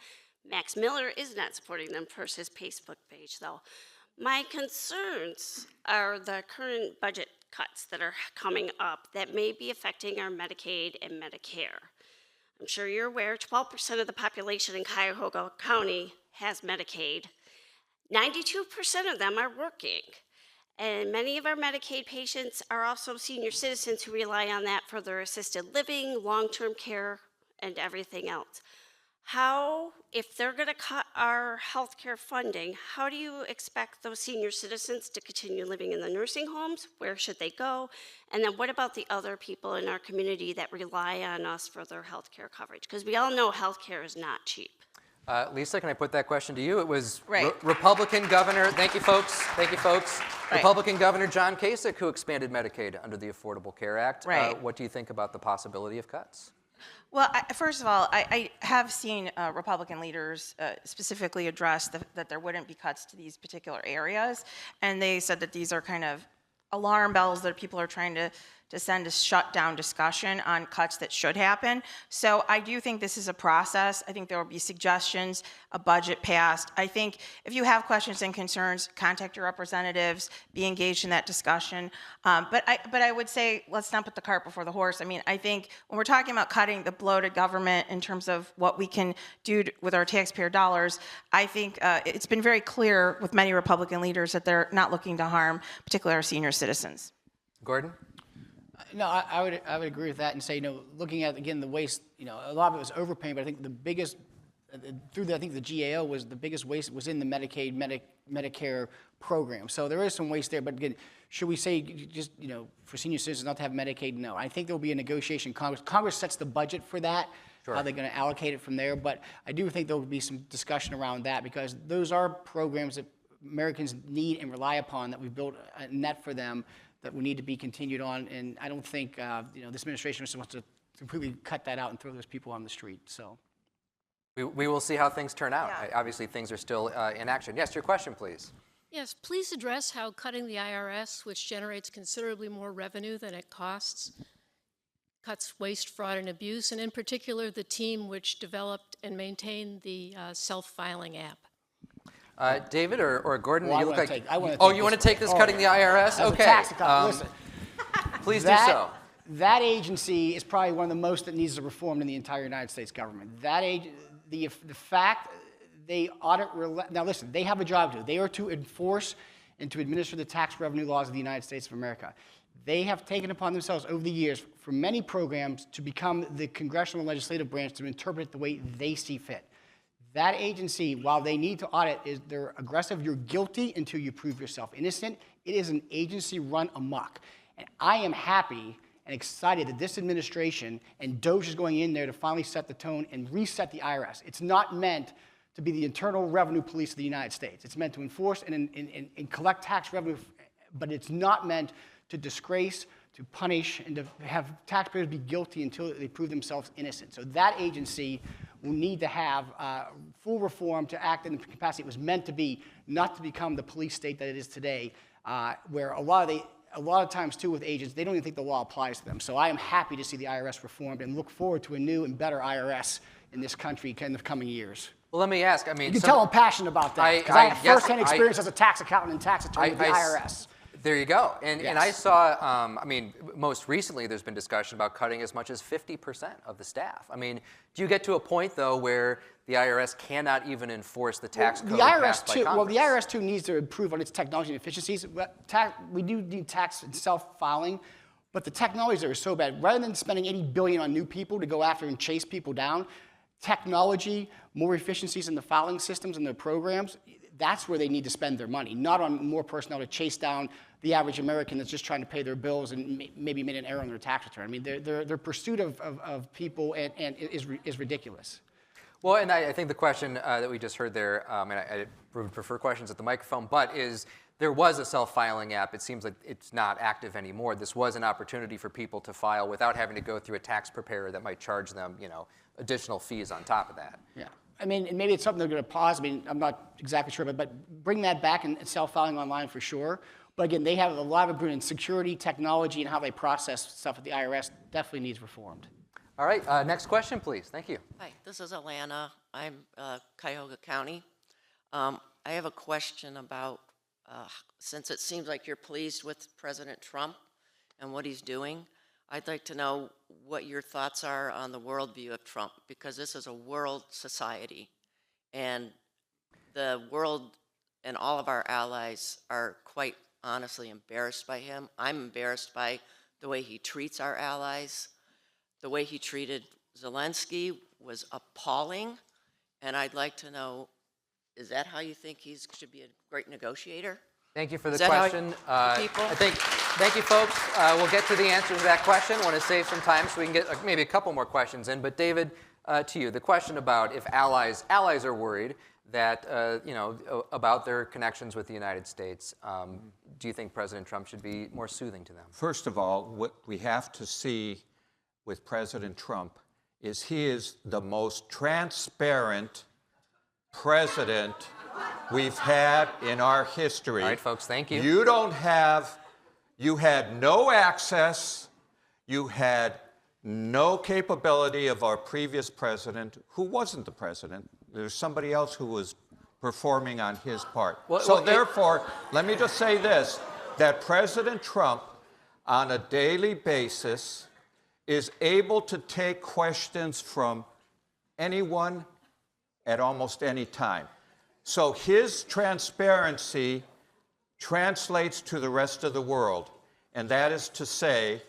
Max Miller is not supporting them for his Facebook page, though. My concerns are the current budget cuts that are coming up that may be affecting our Medicaid and Medicare. I'm sure you're aware 12% of the population in Cuyahoga County has Medicaid. 92% of them are working. And many of our Medicaid patients are also senior citizens who rely on that for their assisted living, long-term care, and everything else. How, if they're going to cut our healthcare funding, how do you expect those senior citizens to continue living in the nursing homes? Where should they go? And then what about the other people in our community that rely on us for their healthcare coverage? Because we all know healthcare is not cheap. Lisa, can I put that question to you? It was Right. Republican Governor, thank you folks, Right. Republican Governor John Kasich who expanded Medicaid under the Affordable Care Act. Right. What do you think about the possibility of cuts? Well, first of all, I have seen Republican leaders specifically address that there wouldn't be cuts to these particular areas, and they said that these are kind of alarm bells that people are trying to to send a shutdown discussion on cuts that should happen. So I do think this is a process. I think there will be suggestions, a budget passed. I think if you have questions and concerns, contact your representatives, be engaged in that discussion. But I would say, let's not put the cart before the horse. I mean, I think when we're talking about cutting the bloated government in terms of what we can do with our taxpayer dollars, I think it's been very clear with many Republican leaders that they're not looking to harm, particularly our senior citizens. Gordon? No, I would agree with that and say, looking at, again, the waste, a lot of it was overpaying, but I think the biggest, I think the GAO was the biggest waste was in the Medicaid, Medicare program. So there is some waste there, but again, should we say just, for senior citizens not to have Medicaid? No. I think there will be a negotiation. Congress sets the budget for that, how they're going to allocate it from there, but I do think there will be some discussion around that because those are programs that Americans need and rely upon that we've built a net for them that will need to be continued on, and I don't think this administration wants to completely cut that out and throw those people on the street. So we will see how things turn out. Yeah. Obviously, things are still in action. Yes, your question, please. Yes, please address how cutting the IRS, which generates considerably more revenue than it costs, cuts waste, fraud, and abuse, and in particular, the team which developed and maintained the self-filing app. David or Gordon? Well, you look like you want to take this cutting the IRS? As Okay. a tax accountant, listen, Please do so. That agency is probably one of the most that needs to reform in the entire United States government. The fact they audit, now listen, they have a job to do. They are to enforce and to administer the tax revenue laws of the United States of America. They have taken upon themselves over the years for many programs to become the congressional and legislative branch to interpret it the way they see fit. That agency, while they need to audit, they're aggressive. You're guilty until you prove yourself innocent. It is an agency run amok. And I am happy and excited that this administration and DOJ is going in there to finally set the tone and reset the IRS. It's not meant to be the internal revenue police of the United States. It's meant to enforce and collect tax revenue, but it's not meant to disgrace, to punish, and to have taxpayers be guilty until they prove themselves innocent. So that agency will need to have full reform to act in the capacity it was meant to be, not to become the police state that it is today, where a lot of times, too, with agents, they don't even think the law applies to them. So I am happy to see the IRS reformed and look forward to a new and better IRS in this country in the coming years. Well, let me ask. I mean, you can tell I'm passionate about that because I have firsthand experience as a tax accountant and tax attorney with the IRS. There you go. And I saw, I mean, most recently there's been discussion about cutting as much as 50% of the staff. I mean, do you get to a point, though, where the IRS cannot even enforce the tax code passed by Congress? Well, the IRS, too, needs to improve on its technology and efficiencies. We do need tax and self-filing, but the technologies are so bad. Rather than spending $80 billion on new people to go after and chase people down, technology, more efficiencies in the filing systems and their programs, that's where they need to spend their money, not on more personnel to chase down the average American that's just trying to pay their bills and maybe made an error on their tax return. I mean, their pursuit of people is ridiculous. Well, and I think the question that we just heard there, and I would prefer questions at the microphone, but is there was a self-filing app. It seems like it's not active anymore. This was an opportunity for people to file without having to go through a tax preparer that might charge them, additional fees on top of that. Yeah. I mean, and maybe it's something they're going to pause. I mean, I'm not exactly sure, but bring that back and self-filing online for sure. But again, they have a lot of improvement in security, technology, and how they process stuff at the IRS definitely needs reformed. All right, next question, please. Thank you. Hi, this is Alana. I'm Cuyahoga County. I have a question about, since it seems like you're pleased with President Trump and what he's doing, I'd like to know what your thoughts are on the worldview of Trump, because this is a world society, and the world and all of our allies are quite honestly embarrassed by him. I'm embarrassed by the way he treats our allies. The way he treated Zelensky was appalling, and I'd like to know, is that how you think he should be a great negotiator? Thank you for the question. Thank you, folks. We'll get to the answer to that question. I want to save some time so we can get maybe a couple more questions in. But David, to you, the question about if allies are worried that about their connections with the United States. Do you think President Trump should be more soothing to them? First of all, what we have to see with President Trump is he is the most transparent president we've had in our history. All right, folks, thank you. You had no access You had no capability of our previous president, who wasn't the president. There's somebody else who was performing on his part. Therefore, let me just say this, that President Trump, on a daily basis, is able to take questions from anyone at almost any time. So his transparency translates to the rest of the world, and that is to say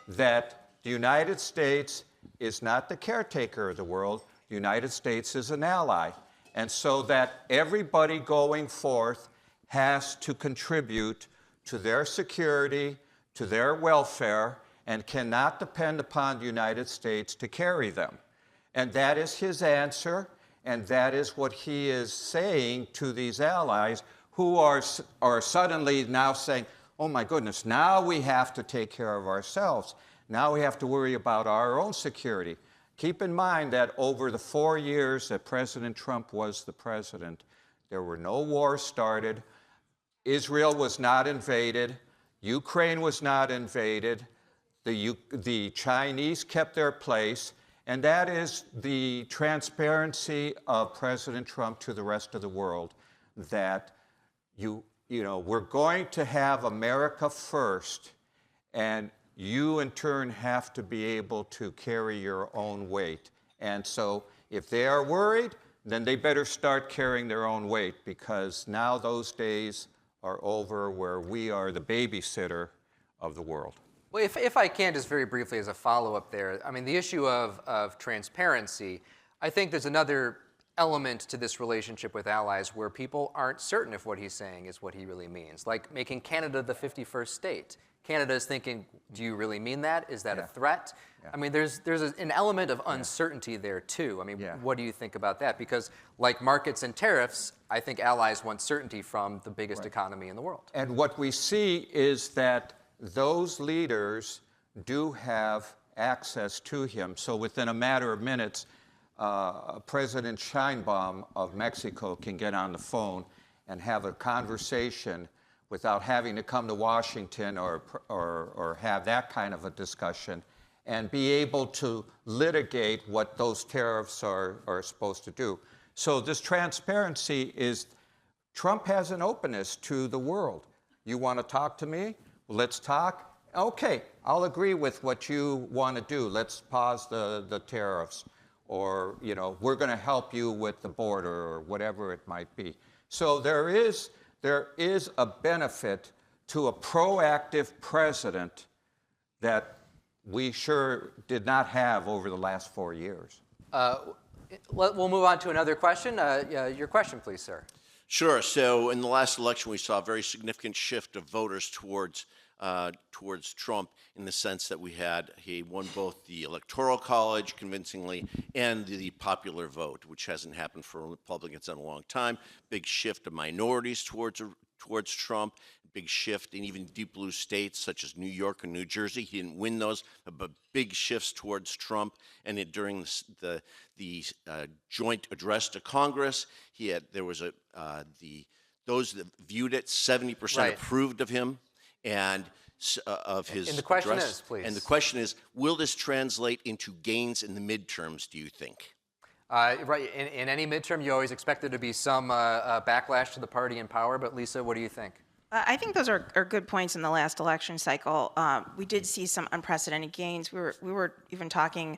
that the United States is not the caretaker of the world. The United States is an ally. And so that everybody going forth has to contribute to their security, to their welfare, and cannot depend upon the United States to carry them. And that is his answer, and that is what he is saying to these allies who are suddenly now saying, oh my goodness, now we have to take care of ourselves. Now we have to worry about our own security. Keep in mind that over the 4 years that President Trump was the president, there were no wars started, Israel was not invaded, Ukraine was not invaded, the Chinese kept their place, and that is the transparency of President Trump to the rest of the world, that we're going to have America first, and you in turn have to be able to carry your own weight. And so if they are worried, then they better start carrying their own weight, because now those days are over where we are the babysitter of the world. Well, if I can, just very briefly as a follow-up there, I mean, the issue of transparency, I think there's another element to this relationship with allies where people aren't certain if what he's saying is what he really means, like making Canada the 51st state. Canada is thinking, do you really mean that? Is that a threat? Yeah. I mean, there's an element of uncertainty there, too. I mean, what do you think about that? Because like markets and tariffs, I think allies want certainty from the biggest economy in the world. And what we see is that those leaders do have access to him. So within a matter of minutes, President Sheinbaum of Mexico can get on the phone and have a conversation without having to come to Washington or have that kind of a discussion, and be able to litigate what those tariffs are supposed to do. So this transparency is, Trump has an openness to the world. You want to talk to me? Well, let's talk. Okay, I'll agree with what you want to do. Let's pause the tariffs, or we're going to help you with the border, or whatever it might be. So there is a benefit to a proactive president that we sure did not have over the last 4 years. We'll move on to another question. Your question, please, sir. Sure. So in the last election, we saw a very significant shift of voters towards Trump, in the sense that he won both the Electoral College convincingly and the popular vote, which hasn't happened for Republicans in a long time. Big shift of minorities towards Trump, big shift in even deep blue states such as New York and New Jersey. He didn't win those, but big shifts towards Trump. And during the joint address to Congress, those that viewed it, 70% approved of him and of his and the question address. Is, please. And the question is, will this translate into gains in the midterms, do you think? Right. In any midterm, you always expect there to be some backlash to the party in power. But Lisa, what do you think? I think those are good points in the last election cycle. We did see some unprecedented gains. We were even talking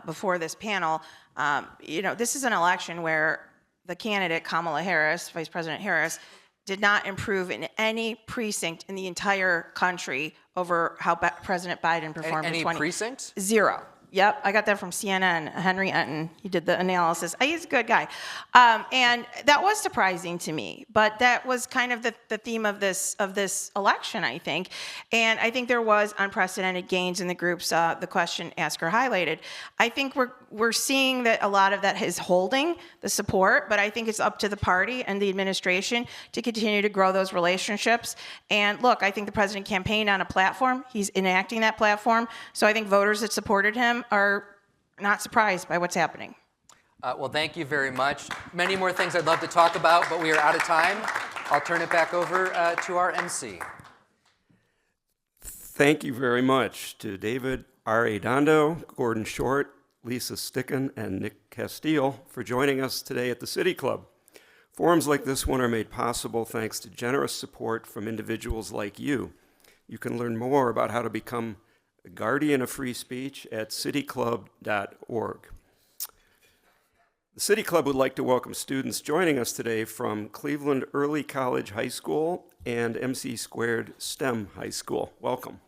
before this panel. This is an election where the candidate, Kamala Harris, Vice President Harris, did not improve in any precinct in the entire country over how President Biden performed in 2020. Any precinct? Zero. Yep, I got that from CNN, Henry Enton. He did the analysis. He's a good guy. And that was surprising to me, but that was kind of the theme of this election, I think. And I think there was unprecedented gains in the groups the question asker highlighted. I think we're seeing that a lot of that is holding the support, but I think it's up to the party and the administration to continue to grow those relationships. And look, I think the president campaigned on a platform. He's enacting that platform. So I think voters that supported him are not surprised by what's happening. Well, thank you very much. Many more things I'd love to talk about, but we are out of time. I'll turn it back over to our MC. Thank you very much to David Arredondo, Gordon Short, Lisa Stickan, and Nick Castele for joining us today at the City Club. Forums like this one are made possible thanks to generous support from individuals like you. You can learn more about how to become a guardian of free speech at cityclub.org. The City Club would like to welcome students joining us today from Cleveland Early College High School and MC Squared STEM High School. Welcome.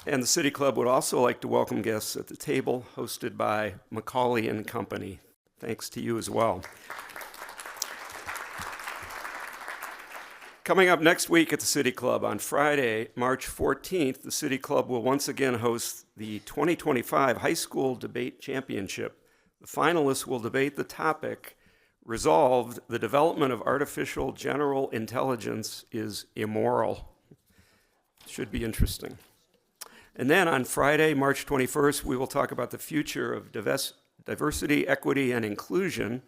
And the City Club would also like to welcome guests at the table hosted by Macaulay and Company. Thanks to you as well. Coming up next week at the City Club on Friday, March 14th, the City Club will once again host the 2025 High School Debate Championship. The finalists will debate the topic, Resolved, the development of artificial general intelligence is immoral. Should be interesting. And then on Friday, March 21st, we will talk about the future of diversity, equity, and inclusion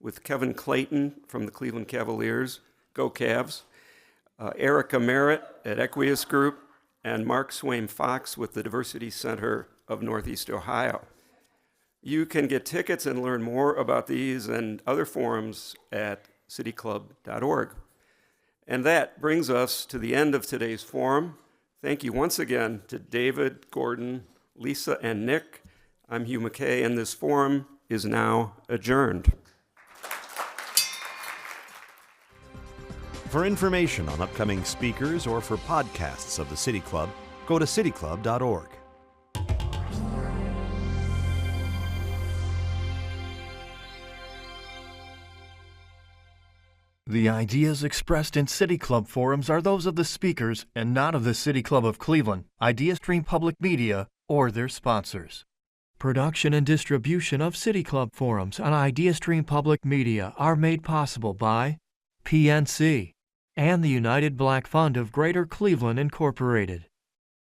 with Kevin Clayton from the Cleveland Cavaliers, Go Cavs, Erica Merritt at Equius Group, and Mark Swain Fox with the Diversity Center of Northeast Ohio. You can get tickets and learn more about these and other forums at cityclub.org. And that brings us to the end of today's forum. Thank you once again to David, Gordon, Lisa, and Nick. I'm Hugh McKay, and this forum is now adjourned. For information on upcoming speakers or for podcasts of the City Club, go to cityclub.org. The ideas expressed in City Club forums are those of the speakers and not of the City Club of Cleveland, IdeaStream Public Media, or their sponsors. Production and distribution of City Club forums on IdeaStream Public Media are made possible by PNC and the United Black Fund of Greater Cleveland, Incorporated.